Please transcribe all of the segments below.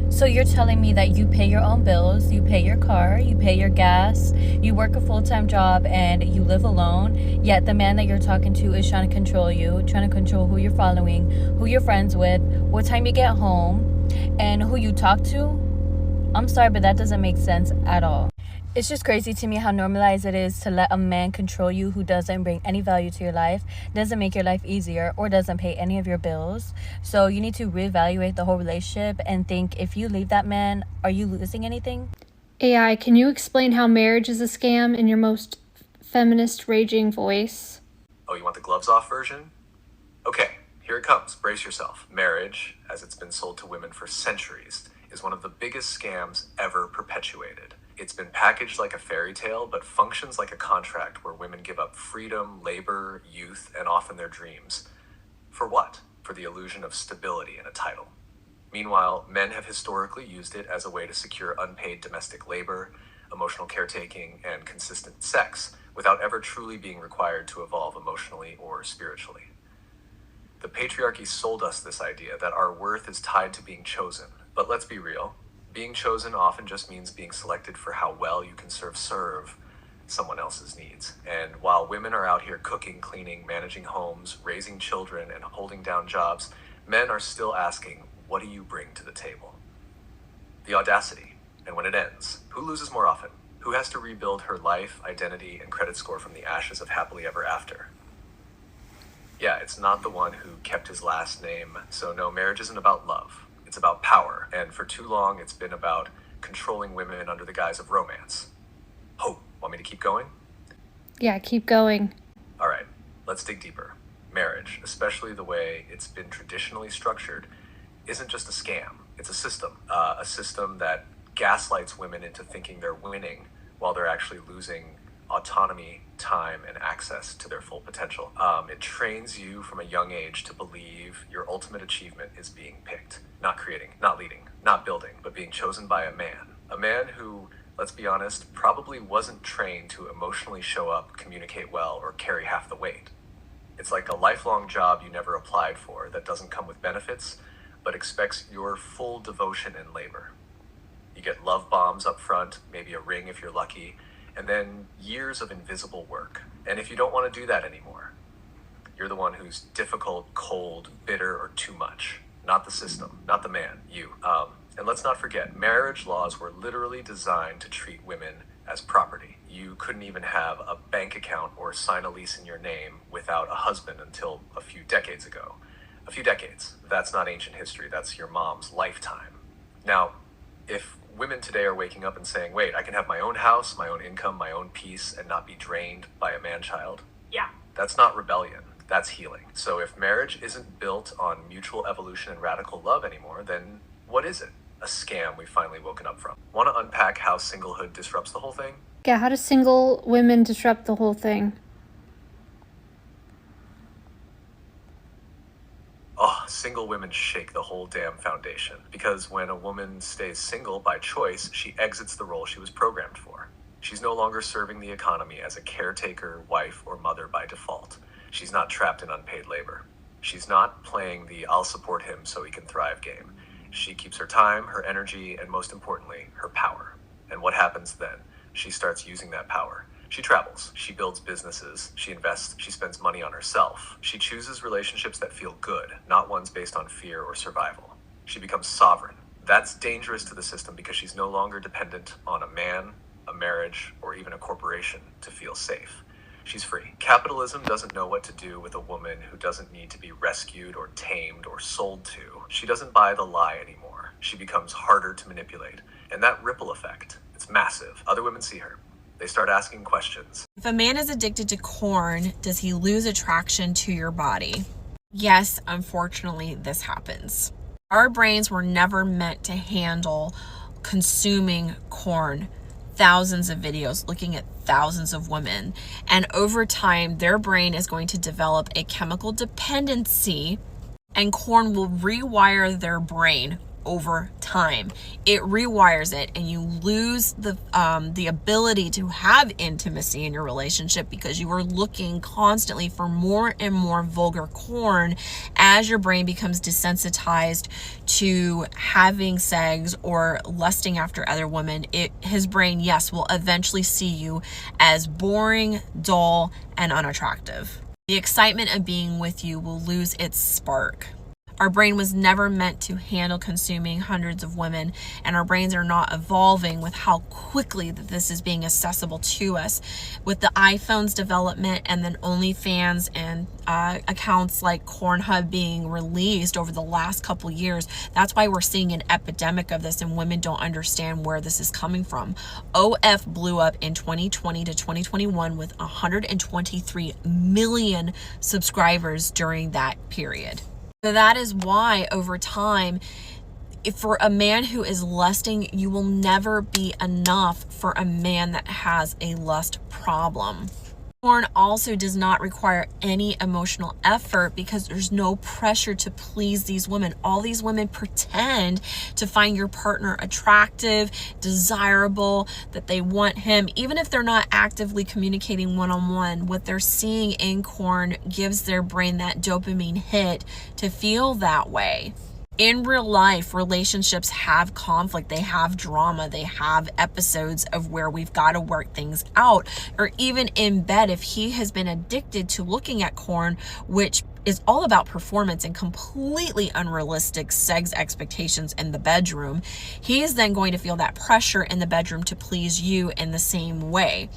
So you're telling me that you pay your own bills, you pay your car, you pay your gas, you work a full-time job, and you live alone, yet the man that you're talking to is trying to control you, trying to control who you're following, who you're friends with, what time you get home, and who you talk to? I'm sorry, but that doesn't make sense at all. It's just crazy to me how normalized it is to let a man control you who doesn't bring any value to your life, doesn't make your life easier, or doesn't pay any of your bills. So you need to reevaluate the whole relationship and think, if you leave that man, are you losing anything? AI, can you explain how marriage is a scam in your most feminist raging voice? Oh, you want the gloves off version? Okay, here it comes. Brace yourself. Marriage, as it's been sold to women for centuries, is one of the biggest scams ever perpetuated. It's been packaged like a fairy tale, but functions like a contract where women give up freedom, labor, youth, and often their dreams. For what? For the illusion of stability and a title. Meanwhile, men have historically used it as a way to secure unpaid domestic labor, emotional caretaking, and consistent sex, without ever truly being required to evolve emotionally or spiritually. The patriarchy sold us this idea that our worth is tied to being chosen. But let's be real. Being chosen often just means being selected for how well you can serve someone else's needs. And while women are out here cooking, cleaning, managing homes, raising children, and holding down jobs, men are still asking, what do you bring to the table? The audacity. And when it ends, who loses more often? Who has to rebuild her life, identity, and credit score from the ashes of happily ever after? Yeah, it's not the one who kept his last name. So no, marriage isn't about love. It's about power, and for too long, it's been about controlling women under the guise of romance. Oh, want me to keep going? Yeah, keep going. All right, let's dig deeper. Marriage, especially the way it's been traditionally structured, isn't just a scam. It's a system that gaslights women into thinking they're winning while they're actually losing autonomy, time, and access to their full potential. It trains you from a young age to believe your ultimate achievement is being picked. Not creating, not leading, not building, but being chosen by a man. A man who, let's be honest, probably wasn't trained to emotionally show up, communicate well, or carry half the weight. It's like a lifelong job you never applied for that doesn't come with benefits, but expects your full devotion and labor. You get love bombs up front, maybe a ring if you're lucky, and then years of invisible work. And if you don't want to do that anymore, you're the one who's difficult, cold, bitter, or too much. Not the system, not the man, you. And let's not forget, marriage laws were literally designed to treat women as property. You couldn't even have a bank account or sign a lease in your name without a husband until a few decades ago. A few decades. That's not ancient history, that's your mom's lifetime. Now, if women today are waking up and saying, wait, I can have my own house, my own income, my own peace, and not be drained by a man-child. Yeah. That's not rebellion, that's healing. So if marriage isn't built on mutual evolution and radical love anymore, then what is it? A scam we've finally woken up from. Want to unpack how singlehood disrupts the whole thing? Yeah, how do single women disrupt the whole thing? Oh, single women shake the whole damn foundation. Because when a woman stays single by choice, she exits the role she was programmed for. She's no longer serving the economy as a caretaker, wife, or mother by default. She's not trapped in unpaid labor. She's not playing the I'll support him so he can thrive game. She keeps her time, her energy, and most importantly, her power. And what happens then? She starts using that power. She travels, she builds businesses, she invests, she spends money on herself. She chooses relationships that feel good, not ones based on fear or survival. She becomes sovereign. That's dangerous to the system because she's no longer dependent on a man, a marriage, or even a corporation to feel safe. She's free. Capitalism doesn't know what to do with a woman who doesn't need to be rescued or tamed or sold to. She doesn't buy the lie anymore. She becomes harder to manipulate. And that ripple effect, it's massive. Other women see her. They start asking questions. If a man is addicted to corn, does he lose attraction to your body? Yes, unfortunately, this happens. Our brains were never meant to handle consuming corn. Thousands of videos looking at thousands of women. And over time, their brain is going to develop a chemical dependency, and corn will rewire their brain over time. It rewires it, and you lose the ability to have intimacy in your relationship because you are looking constantly for more and more vulgar porn as your brain becomes desensitized to having sex or lusting after other women. His brain, yes, will eventually see you as boring, dull, and unattractive. The excitement of being with you will lose its spark. Our brain was never meant to handle consuming hundreds of women, and our brains are not evolving with how quickly that this is being accessible to us. With the iPhone's development and then OnlyFans and accounts like Pornhub being released over the last couple years, that's why we're seeing an epidemic of this, and women don't understand where this is coming from. OF blew up in 2020 to 2021 with 123 million subscribers during that period. So that is why over time, if for a man who is lusting, you will never be enough for a man that has a lust problem. Porn also does not require any emotional effort because there's no pressure to please these women. All these women pretend to find your partner attractive, desirable, that they want him. Even if they're not actively communicating one-on-one, what they're seeing in porn gives their brain that dopamine hit to feel that way. In real life, relationships have conflict, they have drama, they have episodes of where we've got to work things out. Or even in bed, if he has been addicted to looking at porn, which is all about performance and completely unrealistic sex expectations in the bedroom, he is then going to feel that pressure in the bedroom to please you in the same way.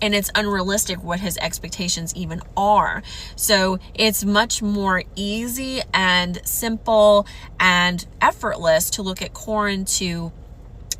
And it's unrealistic what his expectations even are. So it's much more easy and simple and effortless to look at porn to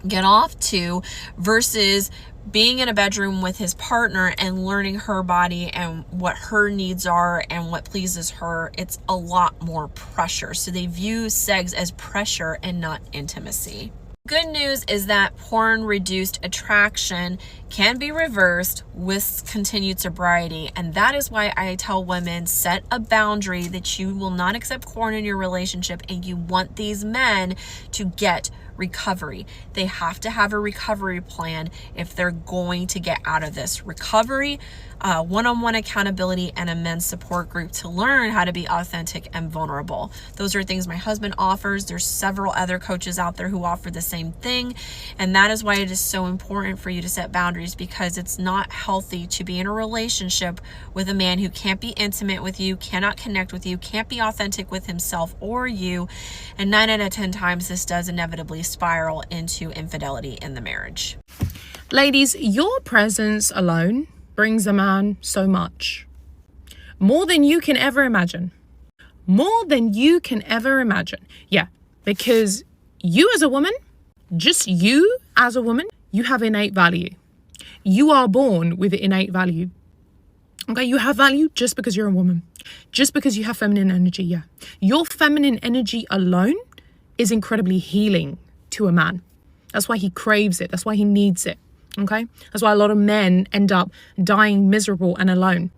get off to versus being in a bedroom with his partner and learning her body and what her needs are and what pleases her. It's a lot more pressure. So they view sex as pressure and not intimacy. Good news is that porn-reduced attraction can be reversed with continued sobriety, and that is why I tell women, set a boundary that you will not accept porn in your relationship and you want these men to get recovery. They have to have a recovery plan if they're going to get out of this. Recovery, one-on-one accountability, and a men's support group to learn how to be authentic and vulnerable. Those are things my husband offers. There's several other coaches out there who offer the same thing, and that is why it is so important for you to set boundaries, because it's not healthy to be in a relationship with a man who can't be intimate with you, cannot connect with you, can't be authentic with himself or you, and 9 out of 10 times this does inevitably spiral into infidelity in the marriage. Ladies, your presence alone brings a man so much. More than you can ever imagine. More than you can ever imagine. Yeah, because you as a woman, just you as a woman, you have innate value. You are born with innate value. Okay, you have value just because you're a woman. Just because you have feminine energy, yeah. Your feminine energy alone is incredibly healing to a man. That's why he craves it. That's why he needs it. Okay? That's why a lot of men end up dying miserable and alone.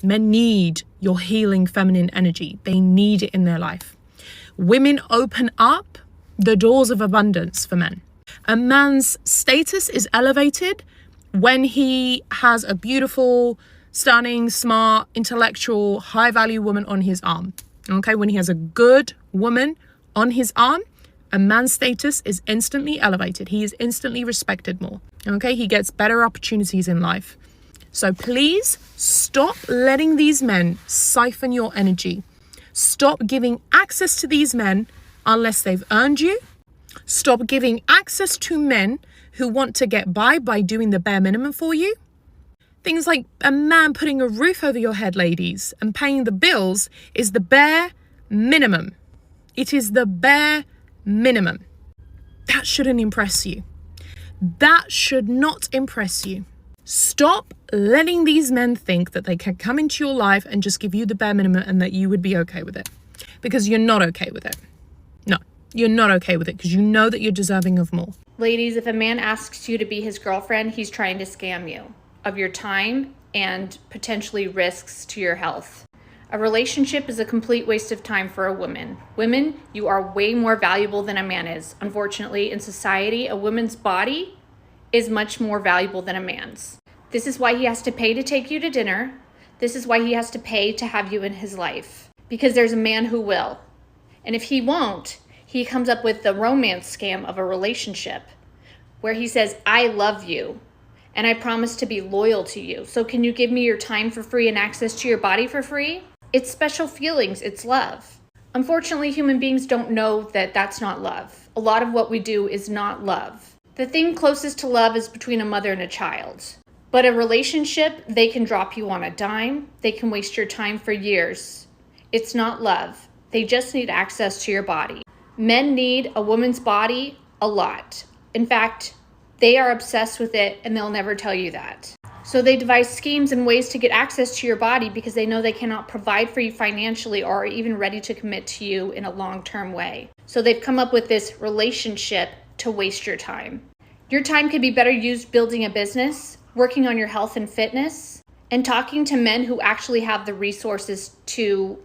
Men need your healing feminine energy. They need it in their life. Women open up the doors of abundance for men. A man's status is elevated when he has a beautiful, stunning, smart, intellectual, high-value woman on his arm. Okay? When he has a good woman on his arm, a man's status is instantly elevated. He is instantly respected more. Okay? He gets better opportunities in life. So please stop letting these men siphon your energy. Stop giving access to these men unless they've earned you. Stop giving access to men who want to get by doing the bare minimum for you. Things like a man putting a roof over your head, ladies, and paying the bills is the bare minimum. It is the bare minimum. That shouldn't impress you. That should not impress you. Stop letting these men think that they can come into your life and just give you the bare minimum and that you would be okay with it. Because you're not okay with it. No, you're not okay with it because you know that you're deserving of more. Ladies, if a man asks you to be his girlfriend, he's trying to scam you of your time and potentially risks to your health. A relationship is a complete waste of time for a woman. Women, you are way more valuable than a man is. Unfortunately, in society, a woman's body is much more valuable than a man's. This is why he has to pay to take you to dinner. This is why he has to pay to have you in his life. Because there's a man who will. And if he won't, he comes up with the romance scam of a relationship where he says, I love you and I promise to be loyal to you. So can you give me your time for free and access to your body for free? It's special feelings. It's love. Unfortunately, human beings don't know that that's not love. A lot of what we do is not love. The thing closest to love is between a mother and a child. But a relationship, they can drop you on a dime. They can waste your time for years. It's not love. They just need access to your body. Men need a woman's body a lot. In fact, they are obsessed with it and they'll never tell you that. So they devise schemes and ways to get access to your body because they know they cannot provide for you financially or are even ready to commit to you in a long-term way. So they've come up with this relationship to waste your time. Your time could be better used building a business, working on your health and fitness, and talking to men who actually have the resources to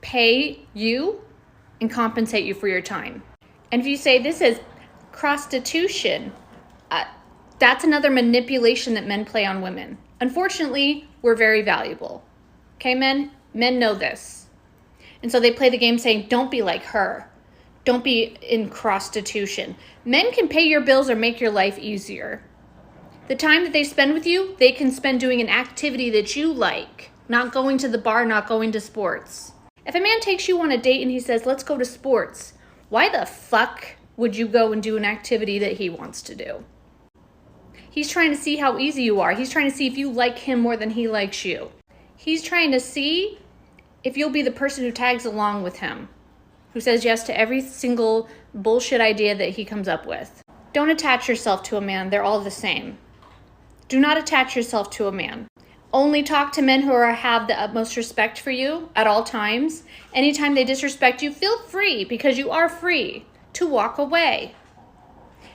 pay you and compensate you for your time. And if you say this is prostitution, that's another manipulation that men play on women. Unfortunately, we're very valuable. Okay, men? Men know this. And so they play the game saying, don't be like her. Don't be in prostitution. Men can pay your bills or make your life easier. The time that they spend with you, they can spend doing an activity that you like, not going to the bar, not going to sports. If a man takes you on a date and he says, let's go to sports, why the fuck would you go and do an activity that he wants to do? He's trying to see how easy you are. He's trying to see if you like him more than he likes you. He's trying to see if you'll be the person who tags along with him, who says yes to every single bullshit idea that he comes up with. Don't attach yourself to a man. They're all the same. Do not attach yourself to a man. Only talk to men who have the utmost respect for you at all times. Anytime they disrespect you, feel free, because you are free to walk away.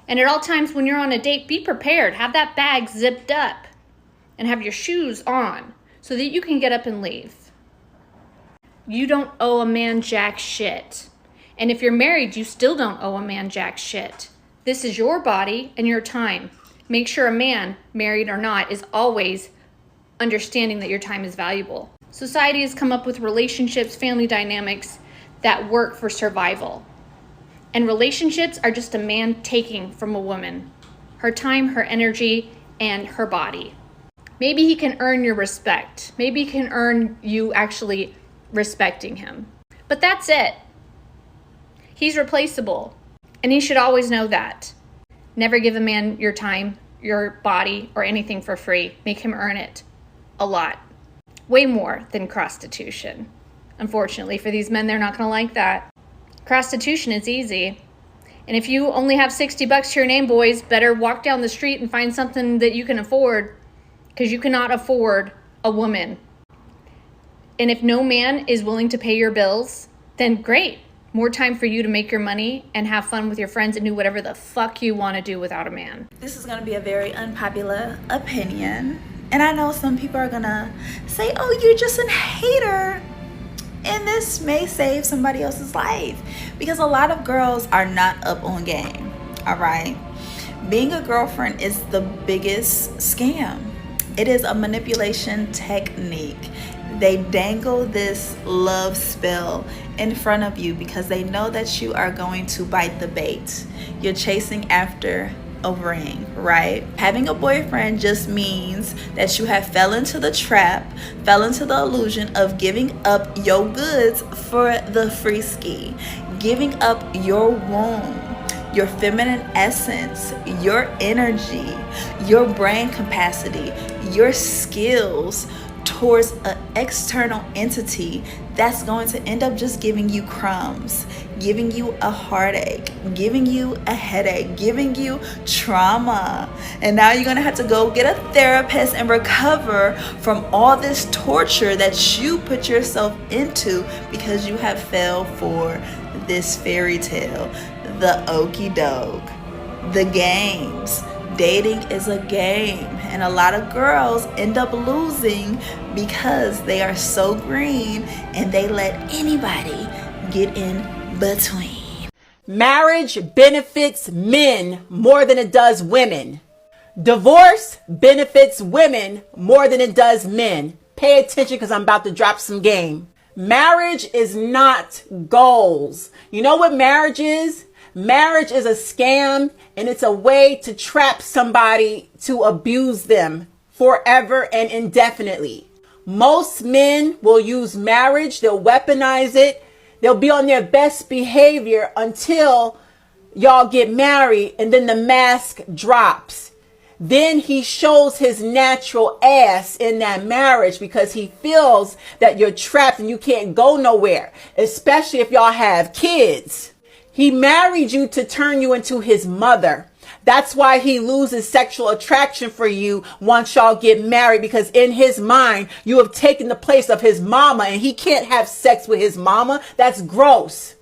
And at all times when you're on a date, be prepared. Have that bag zipped up and have your shoes on so that you can get up and leave. You don't owe a man jack shit. And if you're married, you still don't owe a man jack shit. This is your body and your time. Make sure a man, married or not, is always understanding that your time is valuable. Society has come up with relationships, family dynamics that work for survival. And relationships are just a man taking from a woman her time, her energy, and her body. Maybe he can earn your respect. Maybe he can earn you actually respecting him. But that's it. He's replaceable. And he should always know that. Never give a man your time, your body, or anything for free. Make him earn it. A lot. Way more than prostitution. Unfortunately, for these men, they're not going to like that. Prostitution is easy. And if you only have $60 to your name, boys, better walk down the street and find something that you can afford, because you cannot afford a woman. And if no man is willing to pay your bills, then great. More time for you to make your money and have fun with your friends and do whatever the fuck you want to do without a man. This is going to be a very unpopular opinion. And I know some people are going to say, oh, you're just a hater. And this may save somebody else's life, because a lot of girls are not up on game. All right. Being a girlfriend is the biggest scam. It is a manipulation technique. They dangle this love spell in front of you because they know that you are going to bite the bait. You're chasing after a ring, right? Having a boyfriend just means that you have fell into the trap, fell into the illusion of giving up your goods for the free ski, giving up your womb, your feminine essence, your energy, your brain capacity, your skills towards an external entity that's going to end up just giving you crumbs, giving you a heartache, giving you a headache, giving you trauma. And now you're going to have to go get a therapist and recover from all this torture that you put yourself into because you have fell for this fairy tale, the okie doke, the games, Dating is a game, and a lot of girls end up losing because they are so green and they let anybody get in between. Marriage benefits men more than it does women. Divorce benefits women more than it does men. Pay attention because I'm about to drop some game. Marriage is not goals. You know what marriage is? Marriage is a scam, and it's a way to trap somebody to abuse them forever and indefinitely. Most men will use marriage, they'll weaponize it, they'll be on their best behavior until y'all get married, and then the mask drops. Then he shows his natural ass in that marriage because he feels that you're trapped and you can't go nowhere, especially if y'all have kids. He married you to turn you into his mother. That's why he loses sexual attraction for you once y'all get married, because in his mind, you have taken the place of his mama and he can't have sex with his mama. That's gross.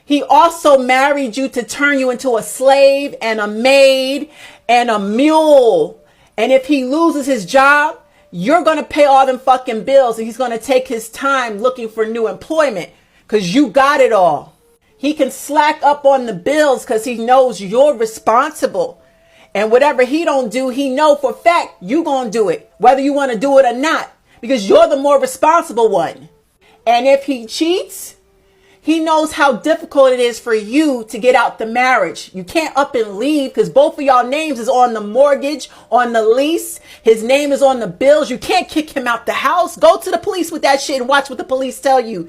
He also married you to turn you into a slave and a maid and a mule. And if he loses his job, you're going to pay all them fucking bills, and he's going to take his time looking for new employment because you got it all. He can slack up on the bills because he knows you're responsible. And whatever he don't do, he know for a fact you gonna do it, whether you want to do it or not, because you're the more responsible one. And if he cheats, he knows how difficult it is for you to get out the marriage. You can't up and leave because both of y'all names is on the mortgage, on the lease. His name is on the bills. You can't kick him out the house. Go to the police with that shit and watch what the police tell you.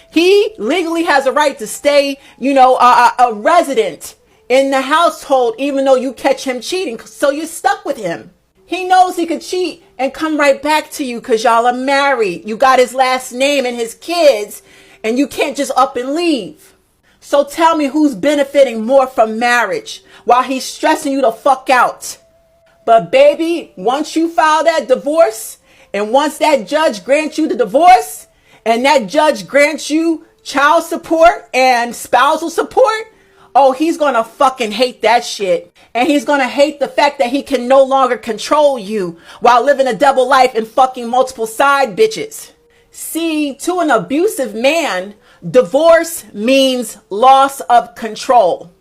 He legally has a right to stay, a resident in the household, even though you catch him cheating. So you're stuck with him. He knows he could cheat and come right back to you because y'all are married. You got his last name and his kids, and you can't just up and leave. So tell me who's benefiting more from marriage while he's stressing you the fuck out. But baby, once you file that divorce, and once that judge grants you the divorce, and that judge grants you child support and spousal support, oh, he's gonna fucking hate that shit. And he's gonna hate the fact that he can no longer control you while living a double life and fucking multiple side bitches. See, to an abusive man, divorce means loss of control.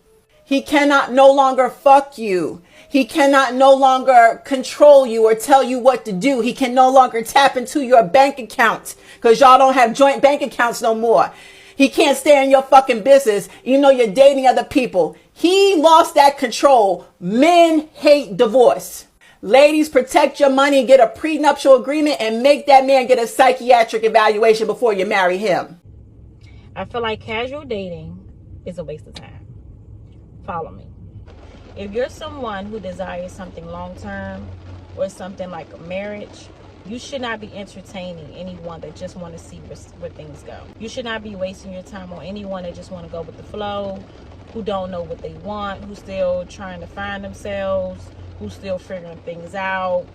He cannot no longer fuck you. He cannot no longer control you or tell you what to do. He can no longer tap into your bank account because y'all don't have joint bank accounts no more. He can't stay in your fucking business. You know you're dating other people. He lost that control. Men hate divorce. Ladies, protect your money, get a prenuptial agreement, and make that man get a psychiatric evaluation before you marry him. I feel like casual dating is a waste of time. Follow me. If you're someone who desires something long-term or something like a marriage, you should not be entertaining anyone that just want to see where things go. You should not be wasting your time on anyone that just want to go with the flow, who don't know what they want, who's still trying to find themselves, who's still figuring things out,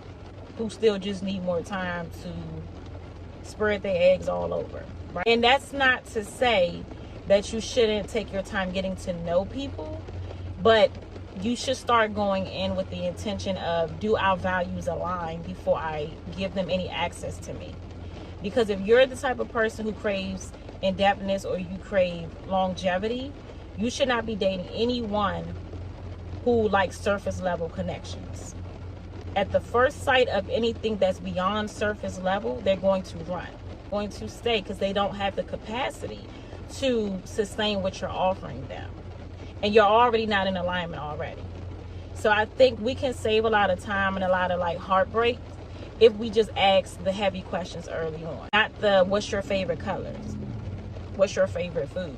who still just need more time to spread their eggs all over. Right? And that's not to say that you shouldn't take your time getting to know people, but you should start going in with the intention of, do our values align before I give them any access to me? Because if you're the type of person who craves in-depthness or you crave longevity, you should not be dating anyone who likes surface level connections. At the first sight of anything that's beyond surface level, they're going to run, going to stay, because they don't have the capacity to sustain what you're offering them. And you're already not in alignment already. So I think we can save a lot of time and a lot of heartbreak if we just ask the heavy questions early on. Not the, what's your favorite colors? What's your favorite food?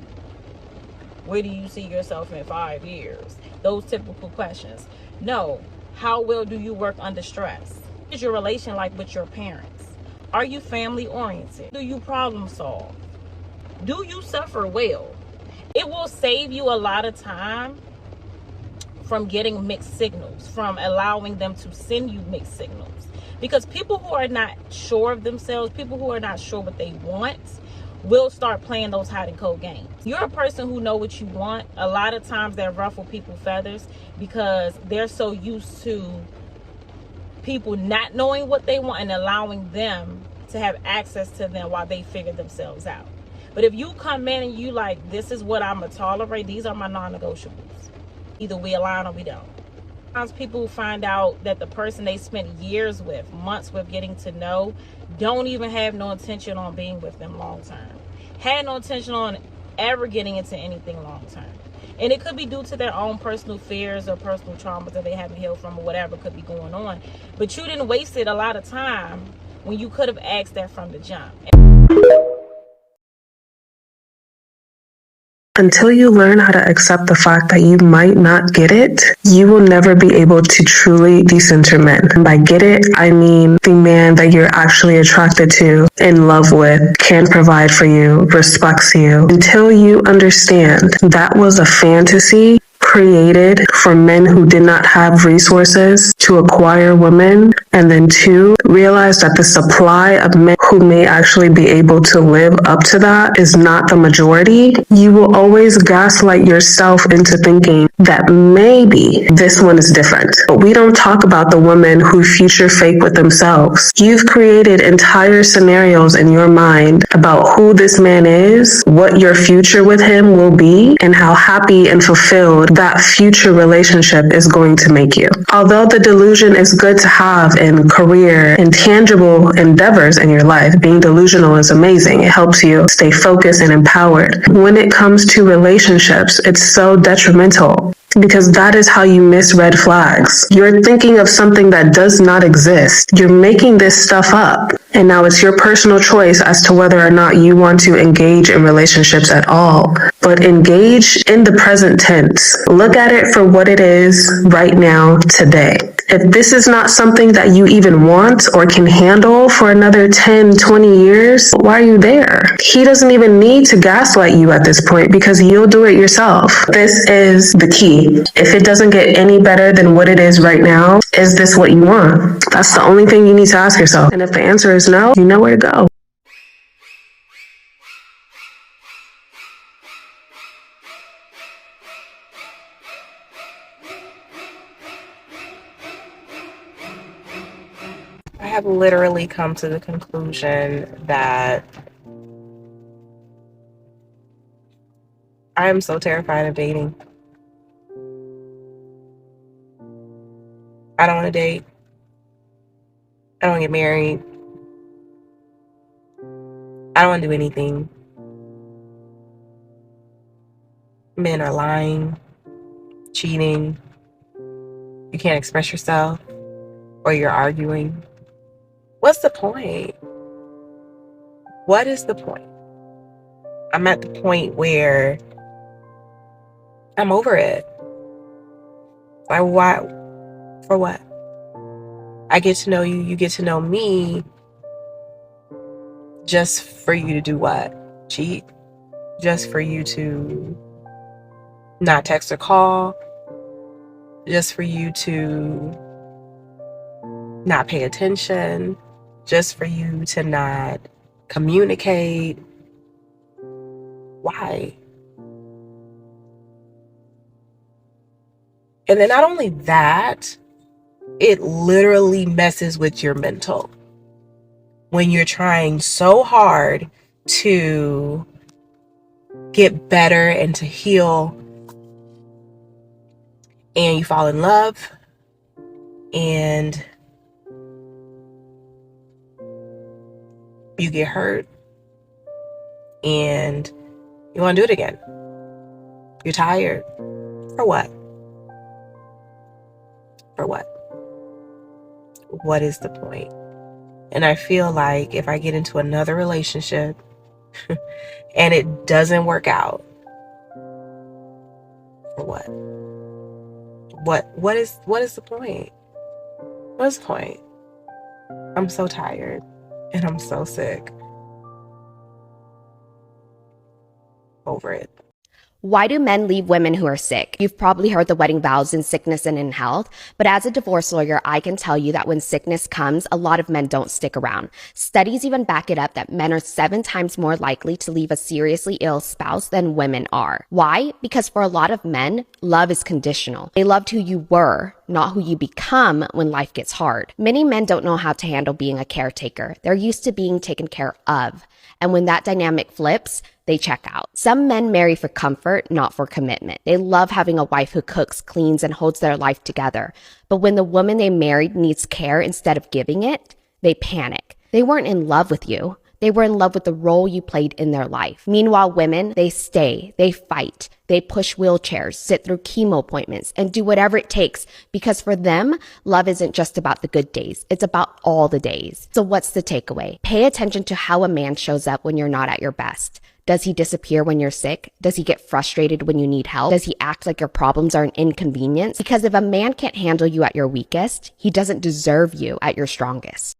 Where do you see yourself in 5 years? Those typical questions. No, how well do you work under stress? What is your relation like with your parents? Are you family oriented? Do you problem solve? Do you suffer well? It will save you a lot of time from getting mixed signals, from allowing them to send you mixed signals. Because people who are not sure of themselves, people who are not sure what they want, will start playing those hide and cold games. You're a person who know what you want. A lot of times that ruffle people's feathers because they're so used to people not knowing what they want and allowing them to have access to them while they figure themselves out. But if you come in and you like, this is what I'm gonna tolerate, these are my non-negotiables. Either we align or we don't. Sometimes people find out that the person they spent years with, months with getting to know, don't even have no intention on being with them long term. Had no intention on ever getting into anything long term. And it could be due to their own personal fears or personal traumas that they haven't healed from or whatever could be going on. But you didn't waste a lot of time when you could have asked that from the jump. Until you learn how to accept the fact that you might not get it, you will never be able to truly decenter men. And by get it, I mean the man that you're actually attracted to, in love with, can provide for you, respects you. Until you understand that was a fantasy created for men who did not have resources to acquire women, and then two, realize that the supply of men who may actually be able to live up to that is not the majority, you will always gaslight yourself into thinking that maybe this one is different. But we don't talk about the women who future fake with themselves. You've created entire scenarios in your mind about who this man is, what your future with him will be, and how happy and fulfilled that future relationship is going to make you. Although the delusion is good to have in career and tangible endeavors in your life, being delusional is amazing. It helps you stay focused and empowered. When it comes to relationships, it's so detrimental because that is how you miss red flags. You're thinking of something that does not exist. You're making this stuff up. And now it's your personal choice as to whether or not you want to engage in relationships at all. But engage in the present tense. Look at it for what it is right now, today. If this is not something that you even want or can handle for another 10, 20 years, why are you there? He doesn't even need to gaslight you at this point because you'll do it yourself. This is the key. If it doesn't get any better than what it is right now, is this what you want? That's the only thing you need to ask yourself. And if the answer is no, you know where to go. I have literally come to the conclusion that I am so terrified of dating. I don't want to date. I don't want to get married. I don't want to do anything. Men are lying, cheating. You can't express yourself, or you're arguing. What's the point? What is the point? I'm at the point where I'm over it. Like, why? For what? I get to know you, you get to know me, just for you to do what? Cheat? Just for you to not text or call? Just for you to not pay attention? Just for you to not communicate? Why? And then not only that, it literally messes with your mental. When you're trying so hard to get better and to heal, and you fall in love, and you get hurt, and you want to do it again. You're tired. For what? For what? What is the point? And I feel like if I get into another relationship and it doesn't work out, for what? What is the point? What's the point? I'm so tired and I'm so sick. Over it. Why do men leave women who are sick? You've probably heard the wedding vows in sickness and in health, but as a divorce lawyer, I can tell you that when sickness comes, a lot of men don't stick around. Studies even back it up that men are 7 times more likely to leave a seriously ill spouse than women are. Why? Because for a lot of men, love is conditional. They loved who you were, not who you become when life gets hard. Many men don't know how to handle being a caretaker. They're used to being taken care of. And when that dynamic flips, they check out. Some men marry for comfort, not for commitment. They love having a wife who cooks, cleans, and holds their life together. But when the woman they married needs care instead of giving it, they panic. They weren't in love with you. They were in love with the role you played in their life. Meanwhile, women, they stay, they fight, they push wheelchairs, sit through chemo appointments, and do whatever it takes because for them, love isn't just about the good days. It's about all the days. So what's the takeaway? Pay attention to how a man shows up when you're not at your best. Does he disappear when you're sick? Does he get frustrated when you need help? Does he act like your problems are an inconvenience? Because if a man can't handle you at your weakest, he doesn't deserve you at your strongest.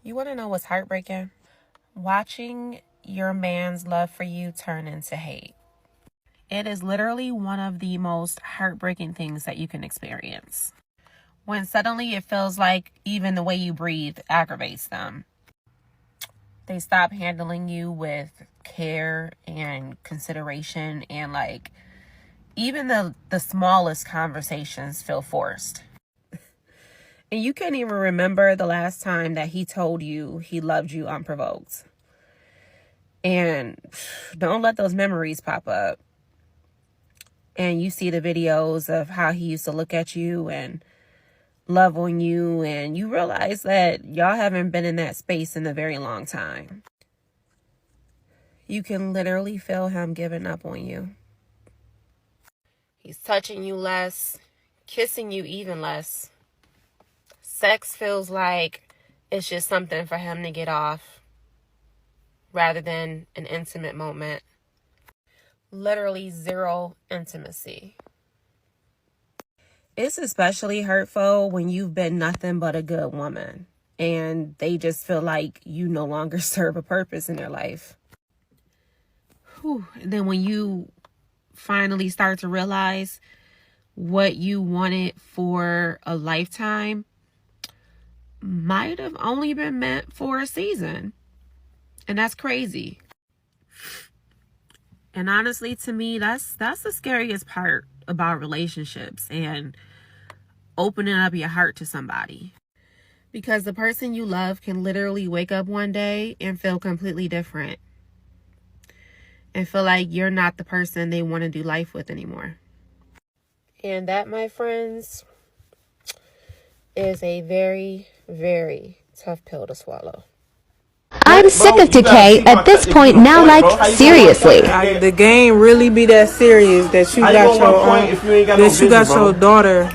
You want to know what's heartbreaking? Watching your man's love for you turn into hate. It is literally one of the most heartbreaking things that you can experience. When suddenly it feels like even the way you breathe aggravates them. They stop handling you with care and consideration, and like even the smallest conversations feel forced. And you can't even remember the last time that he told you he loved you unprovoked. And don't let those memories pop up. And you see the videos of how he used to look at you and love on you, and you realize that y'all haven't been in that space in a very long time. You can literally feel him giving up on you. He's touching you less, kissing you even less. Sex feels like it's just something for him to get off rather than an intimate moment. Literally zero intimacy. It's especially hurtful when you've been nothing but a good woman and they just feel like you no longer serve a purpose in their life. And then when you finally start to realize what you wanted for a lifetime might have only been meant for a season. And that's crazy. And honestly, to me, that's the scariest part about relationships and opening up your heart to somebody. Because the person you love can literally wake up one day and feel completely different. And feel like you're not the person they want to do life with anymore. And that, my friends, is a very, very tough pill to swallow. I'm sick of decay at this point now, like, seriously. The game really be that serious that you got your daughter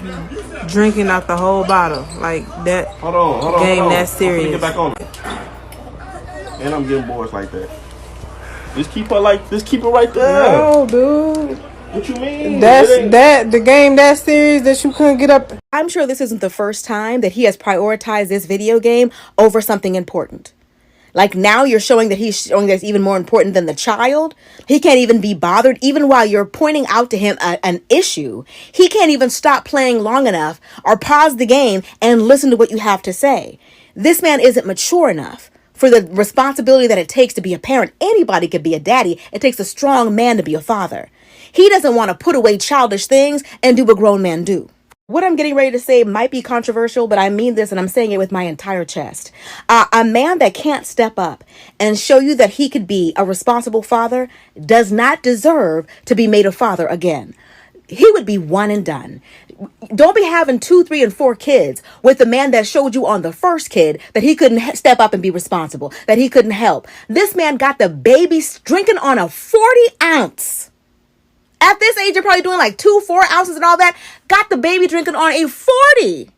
drinking out the whole bottle. Like that game that serious. Get back on. And I'm getting bored like that. Just keep it right there. No, dude. What you mean? The game that serious that you couldn't get up. I'm sure this isn't the first time that he has prioritized this video game over something important. Like now you're showing that he's showing that's even more important than the child. He can't even be bothered. Even while you're pointing out to him an issue, he can't even stop playing long enough or pause the game and listen to what you have to say. This man isn't mature enough for the responsibility that it takes to be a parent. Anybody could be a daddy. It takes a strong man to be a father. He doesn't want to put away childish things and do what grown men do. What I'm getting ready to say might be controversial, but I mean this and I'm saying it with my entire chest. A man that can't step up and show you that he could be a responsible father does not deserve to be made a father again. He would be one and done. Don't be having 2, 3, and 4 kids with the man that showed you on the first kid that he couldn't step up and be responsible, that he couldn't help. This man got the baby drinking on a 40-ounce. At this age, you're probably doing like 2, 4 ounces and all that. Got the baby drinking on a 40.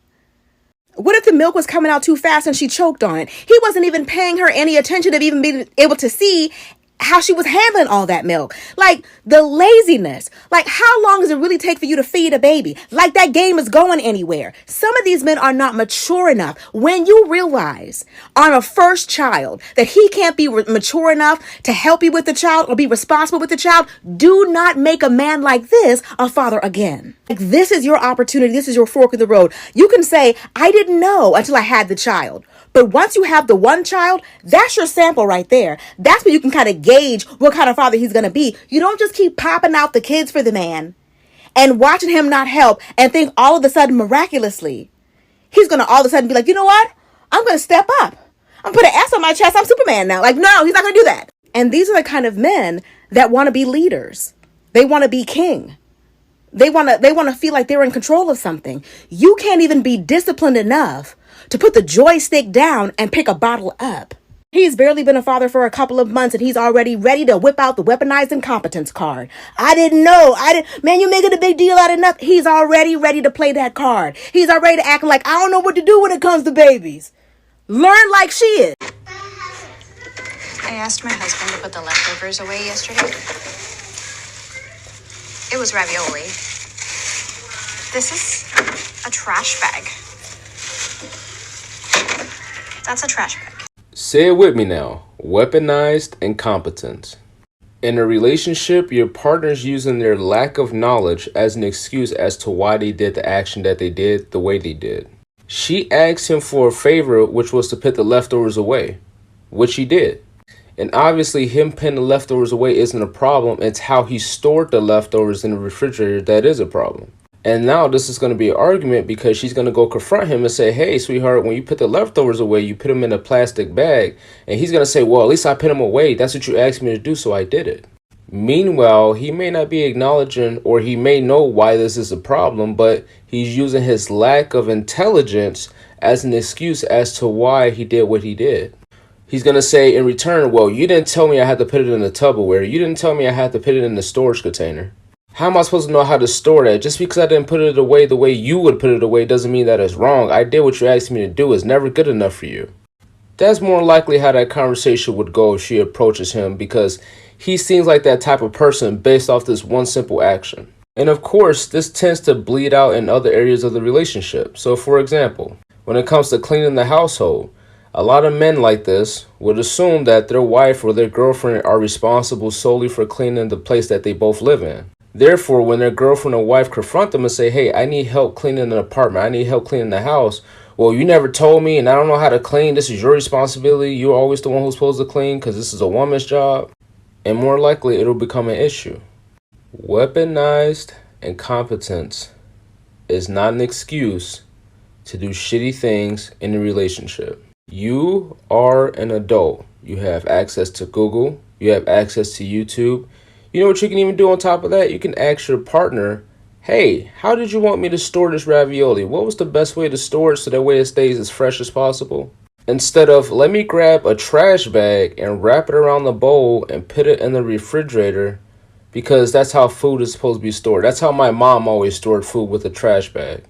What if the milk was coming out too fast and she choked on it? He wasn't even paying her any attention to even being able to see how she was handling all that milk. Like the laziness. Like how long does it really take for you to feed a baby? Like that game is going anywhere. Some of these men are not mature enough. When you realize on a first child that he can't be mature enough to help you with the child or be responsible with the child, do not make a man like this a father again. Like this is your opportunity. This is your fork in the road. You can say, I didn't know until I had the child. But once you have the one child, that's your sample right there. That's where you can kind of gauge what kind of father he's going to be. You don't just keep popping out the kids for the man and watching him not help and think all of a sudden miraculously he's going to all of a sudden be like, you know what? I'm going to step up. I'm going to put an S on my chest. I'm Superman now. Like, no, he's not going to do that. And these are the kind of men that want to be leaders. They want to be king. They want to feel like they're in control of something. You can't even be disciplined enough to put the joystick down and pick a bottle up. He's barely been a father for a couple of months and he's already ready to whip out the weaponized incompetence card. I didn't know. Man, you're making a big deal out of nothing. He's already ready to play that card. He's already acting like, I don't know what to do when it comes to babies. Learn like she is. I asked my husband to put the leftovers away yesterday. It was ravioli. This is a trash bag. That's a trash bag. Say it with me now. Weaponized incompetence. In a relationship, your partner's using their lack of knowledge as an excuse as to why they did the action that they did the way they did. She asked him for a favor, which was to put the leftovers away, which he did. And obviously him putting the leftovers away isn't a problem. It's how he stored the leftovers in the refrigerator that is a problem. And now this is going to be an argument because she's going to go confront him and say, hey, sweetheart, when you put the leftovers away, you put them in a plastic bag. And he's going to say, well, at least I put them away. That's what you asked me to do, so I did it. Meanwhile, he may not be acknowledging, or he may know why this is a problem, but he's using his lack of intelligence as an excuse as to why he did what he did. He's going to say in return, well, you didn't tell me I had to put it in a Tupperware. You didn't tell me I had to put it in the storage container. How am I supposed to know how to store that? Just because I didn't put it away the way you would put it away doesn't mean that it's wrong. I did what you asked me to do. It's never good enough for you. That's more likely how that conversation would go if she approaches him, because he seems like that type of person based off this one simple action. And of course, this tends to bleed out in other areas of the relationship. So for example, when it comes to cleaning the household, a lot of men like this would assume that their wife or their girlfriend are responsible solely for cleaning the place that they both live in. Therefore, when their girlfriend or wife confront them and say, hey, I need help cleaning an apartment, I need help cleaning the house. Well, you never told me and I don't know how to clean. This is your responsibility. You're always the one who's supposed to clean because this is a woman's job. And more likely, it'll become an issue. Weaponized incompetence is not an excuse to do shitty things in a relationship. You are an adult. You have access to Google. You have access to YouTube. You know what you can even do on top of that? You can ask your partner, hey, how did you want me to store this ravioli? What was the best way to store it so that way it stays as fresh as possible? Instead of, let me grab a trash bag and wrap it around the bowl and put it in the refrigerator, because that's how food is supposed to be stored. That's how my mom always stored food, with a trash bag.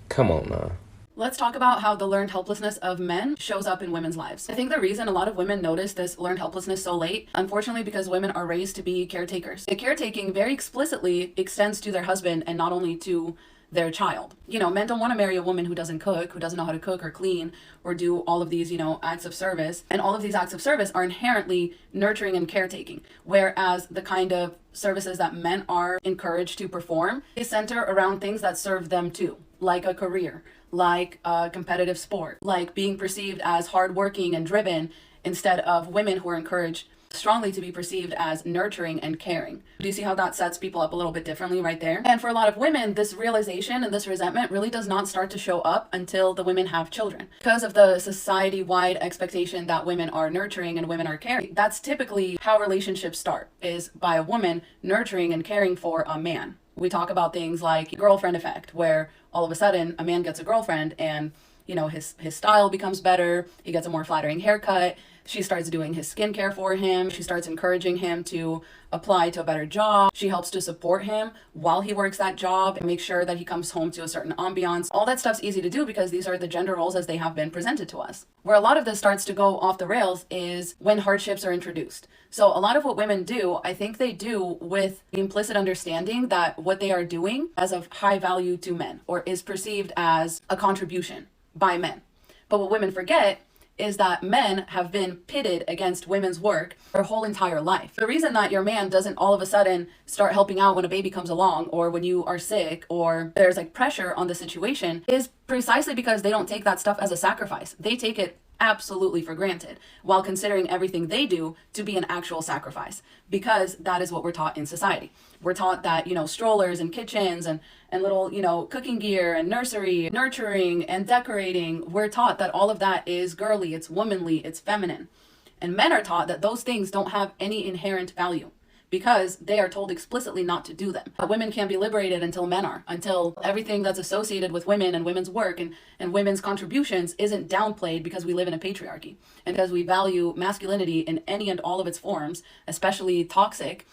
Come on now. Let's talk about how the learned helplessness of men shows up in women's lives. I think the reason a lot of women notice this learned helplessness so late, unfortunately, because women are raised to be caretakers. The caretaking very explicitly extends to their husband and not only to their child. You know, men don't want to marry a woman who doesn't cook, who doesn't know how to cook or clean or do all of these, acts of service. And all of these acts of service are inherently nurturing and caretaking. Whereas the kind of services that men are encouraged to perform is center around things that serve them too, like a career, like a competitive sport, like being perceived as hardworking and driven, instead of women who are encouraged strongly to be perceived as nurturing and caring. Do you see how that sets people up a little bit differently right there? And for a lot of women, this realization and this resentment really does not start to show up until the women have children. Because of the society-wide expectation that women are nurturing and women are caring, that's typically how relationships start, is by a woman nurturing and caring for a man. We talk about things like girlfriend effect, where all of a sudden a man gets a girlfriend and his style becomes better, he gets a more flattering haircut, She starts doing his skincare for him. She starts encouraging him to apply to a better job. She helps to support him while he works that job and make sure that he comes home to a certain ambiance. All that stuff's easy to do because these are the gender roles as they have been presented to us. Where a lot of this starts to go off the rails is when hardships are introduced. So a lot of what women do, I think they do with the implicit understanding that what they are doing is of high value to men or is perceived as a contribution by men. But what women forget is that men have been pitted against women's work their whole entire life. The reason that your man doesn't all of a sudden start helping out when a baby comes along or when you are sick or there's like pressure on the situation is precisely because they don't take that stuff as a sacrifice. They take it absolutely for granted while considering everything they do to be an actual sacrifice, because that is what we're taught in society. We're taught that, you know, strollers and kitchens and little, you know, cooking gear and nursery, nurturing and decorating, we're taught that all of that is girly, it's womanly, it's feminine. And men are taught that those things don't have any inherent value because they are told explicitly not to do them. But women can't be liberated until men are, until everything that's associated with women and women's work and women's contributions isn't downplayed because we live in a patriarchy and because we value masculinity in any and all of its forms, especially toxic,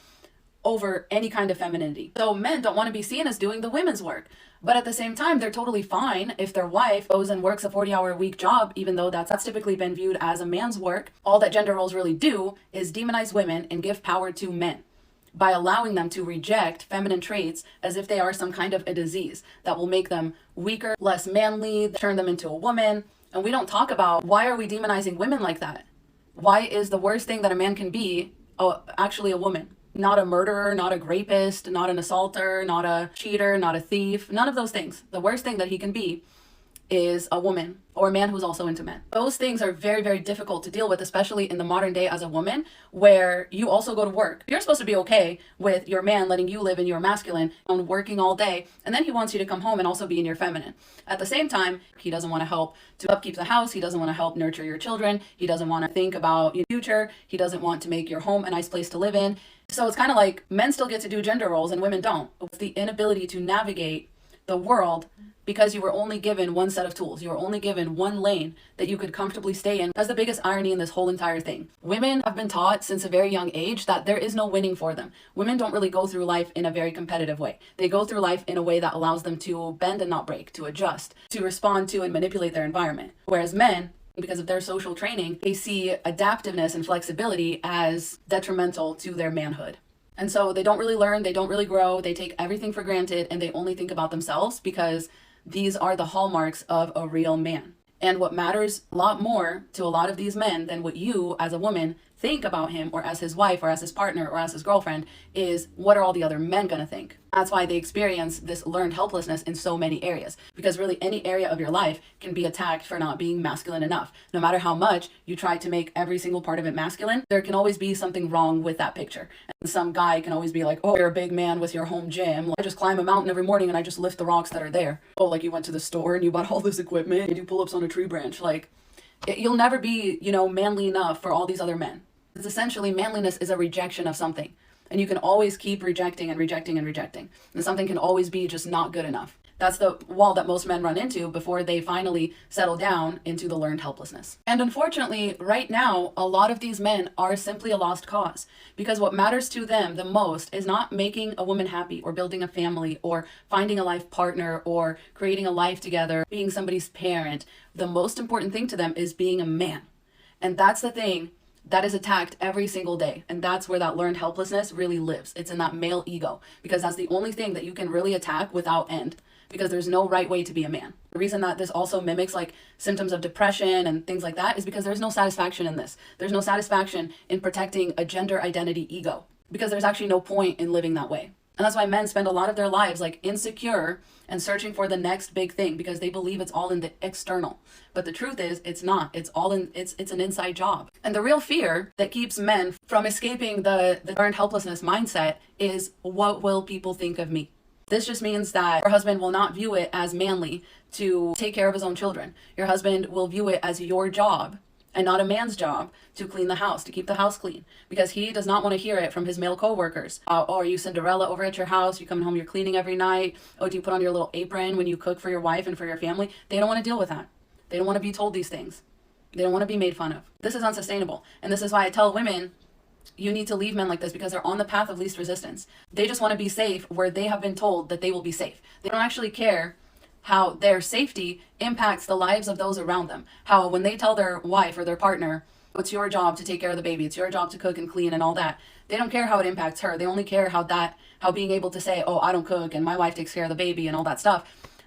over any kind of femininity. So men don't want to be seen as doing the women's work. But at the same time, they're totally fine if their wife goes and works a 40-hour-a-week job, even though that's typically been viewed as a man's work. All that gender roles really do is demonize women and give power to men by allowing them to reject feminine traits as if they are some kind of a disease that will make them weaker, less manly, turn them into a woman. And we don't talk about why are we demonizing women like that? Why is the worst thing that a man can be actually a woman? Not a murderer, not a rapist, not an assaulter, not a cheater, not a thief, none of those things. The worst thing that he can be is a woman or a man who's also into men. Those things are very, very difficult to deal with, especially in the modern day as a woman, where you also go to work. You're supposed to be okay with your man letting you live in your masculine and working all day, and then he wants you to come home and also be in your feminine. At the same time, he doesn't want to help to upkeep the house. He doesn't want to help nurture your children. He doesn't want to think about your future. He doesn't want to make your home a nice place to live in. So it's kind of like men still get to do gender roles and women don't. It's the inability to navigate the world because you were only given one set of tools. You were only given one lane that you could comfortably stay in. That's the biggest irony in this whole entire thing. Women have been taught since a very young age that there is no winning for them. Women don't really go through life in a very competitive way. They go through life in a way that allows them to bend and not break, to adjust, to respond to and manipulate their environment. Whereas men, because of their social training, they see adaptiveness and flexibility as detrimental to their manhood. And so they don't really learn, they don't really grow, they take everything for granted, and they only think about themselves because these are the hallmarks of a real man. And what matters a lot more to a lot of these men than what you as a woman think about him or as his wife or as his partner or as his girlfriend is what are all the other men gonna think? That's why they experience this learned helplessness in so many areas, because really any area of your life can be attacked for not being masculine enough. No matter how much you try to make every single part of it masculine, there can always be something wrong with that picture. And some guy can always be like, oh, you're a big man with your home gym. I just climb a mountain every morning and I just lift the rocks that are there. Oh, like you went to the store and you bought all this equipment and you pull ups on a tree branch. Like, you'll never be, manly enough for all these other men. It's essentially manliness is a rejection of something. And you can always keep rejecting and rejecting and rejecting. And something can always be just not good enough. That's the wall that most men run into before they finally settle down into the learned helplessness. And unfortunately, right now, a lot of these men are simply a lost cause. Because what matters to them the most is not making a woman happy or building a family or finding a life partner or creating a life together, being somebody's parent. The most important thing to them is being a man. And that's the thing that is attacked every single day. And that's where that learned helplessness really lives. It's in that male ego, because that's the only thing that you can really attack without end, because there's no right way to be a man. The reason that this also mimics like symptoms of depression and things like that is because there's no satisfaction in this. There's no satisfaction in protecting a gender identity ego, because there's actually no point in living that way. And that's why men spend a lot of their lives like insecure and searching for the next big thing, because they believe it's all in the external. But the truth is, it's not. It's all in, it's an inside job. And the real fear that keeps men from escaping the learned helplessness mindset is, what will people think of me? This just means that your husband will not view it as manly to take care of his own children. Your husband will view it as your job and not a man's job to clean the house, to keep the house clean, because he does not want to hear it from his male coworkers. Oh, are you Cinderella over at your house? You coming home, you're cleaning every night. Oh, do you put on your little apron when you cook for your wife and for your family? They don't want to deal with that. They don't want to be told these things. They don't want to be made fun of. This is unsustainable. And this is why I tell women, you need to leave men like this because they're on the path of least resistance. They just want to be safe where they have been told that they will be safe. They don't actually care how their safety impacts the lives of those around them. How when they tell their wife or their partner, it's your job to take care of the baby, it's your job to cook and clean and all that, they don't care how it impacts her. They only care how being able to say, oh, I don't cook and my wife takes care of the baby and all that stuff.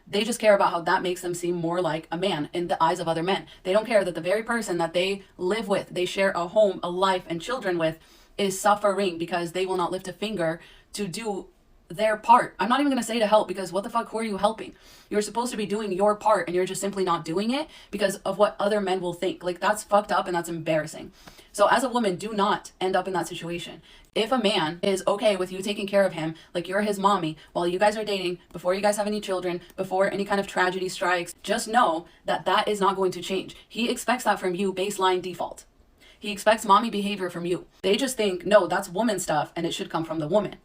They just care about how that makes them seem more like a man in the eyes of other men. They don't care that the very person that they live with, they share a home, a life, and children with, is suffering because they will not lift a finger to do their part. I'm not even going to say to help, because what the fuck, who are you helping? You're supposed to be doing your part and you're just simply not doing it because of what other men will think. Like, that's fucked up and that's embarrassing. So as a woman, do not end up in that situation. If a man is okay with you taking care of him, like you're his mommy, while you guys are dating, before you guys have any children, before any kind of tragedy strikes, just know that that is not going to change. He expects that from you, baseline default. He expects mommy behavior from you. They just think, no, that's woman stuff and it should come from the woman.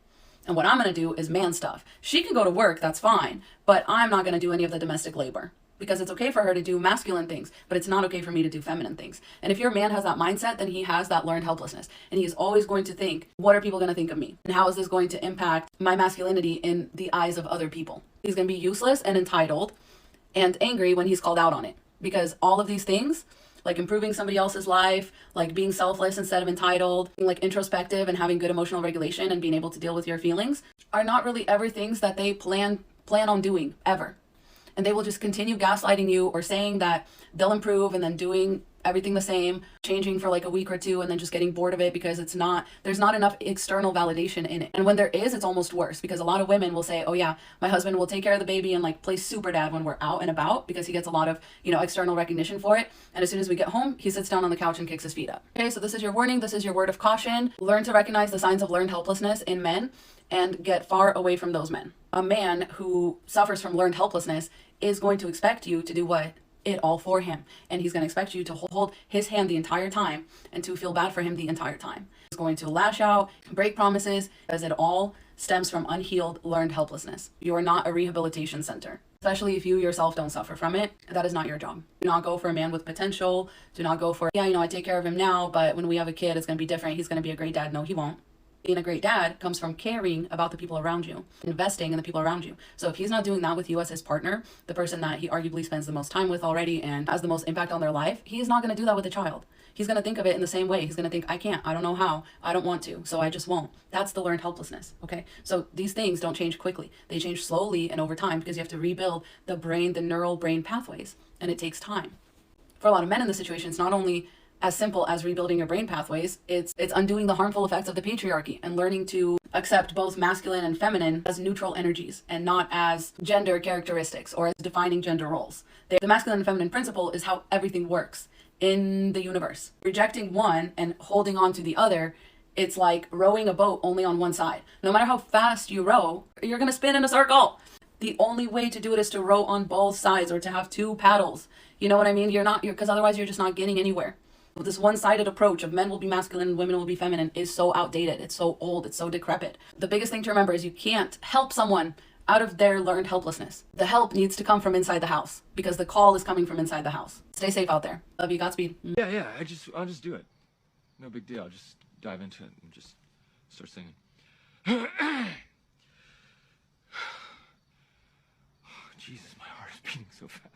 And what I'm going to do is man stuff. She can go to work, that's fine, but I'm not going to do any of the domestic labor because it's okay for her to do masculine things, but it's not okay for me to do feminine things. And if your man has that mindset, then he has that learned helplessness. And he's always going to think, what are people going to think of me? And how is this going to impact my masculinity in the eyes of other people? He's going to be useless and entitled and angry when he's called out on it, because all of these things, like improving somebody else's life, like being selfless instead of entitled, being like introspective and having good emotional regulation and being able to deal with your feelings, are not really ever things that they plan on doing ever. And they will just continue gaslighting you or saying that they'll improve and then doing everything the same, changing for like a week or two and then just getting bored of it because there's not enough external validation in it. And when there is, it's almost worse, because a lot of women will say, oh yeah, my husband will take care of the baby and like play super dad when we're out and about because he gets a lot of, external recognition for it. And as soon as we get home, he sits down on the couch and kicks his feet up. Okay, so this is your warning. This is your word of caution. Learn to recognize the signs of learned helplessness in men and get far away from those men. A man who suffers from learned helplessness is going to expect you to do what? It all for him. And he's going to expect you to hold his hand the entire time and to feel bad for him the entire time. He's going to lash out, break promises, as it all stems from unhealed, learned helplessness. You are not a rehabilitation center, especially if you yourself don't suffer from it. That is not your job. Do not go for a man with potential. Do not go for, I take care of him now, but when we have a kid, it's going to be different. He's going to be a great dad. No, he won't. Being a great dad comes from caring about the people around you, investing in the people around you. So if he's not doing that with you as his partner, the person that he arguably spends the most time with already and has the most impact on their life, he's not going to do that with a child. He's going to think of it in the same way. He's going to think, I can't, I don't know how, I don't want to, so I just won't. That's the learned helplessness, okay? So these things don't change quickly. They change slowly and over time because you have to rebuild the brain, the neural brain pathways, and it takes time. For a lot of men in this situation, it's not only as simple as rebuilding your brain pathways, it's undoing the harmful effects of the patriarchy and learning to accept both masculine and feminine as neutral energies and not as gender characteristics or as defining gender roles. The masculine and feminine principle is how everything works in the universe. Rejecting one and holding on to the other, it's like rowing a boat only on one side. No matter how fast you row, you're going to spin in a circle. The only way to do it is to row on both sides or to have two paddles. You know what I mean? Because otherwise you're just not getting anywhere. This one-sided approach of men will be masculine and women will be feminine is so outdated. It's so old. It's so decrepit. The biggest thing to remember is you can't help someone out of their learned helplessness. The help needs to come from inside the house because the call is coming from inside the house. Stay safe out there. Love you. Godspeed. Yeah. I'll just do it. No big deal. I'll just dive into it and just start singing. Jesus, my heart is beating so fast.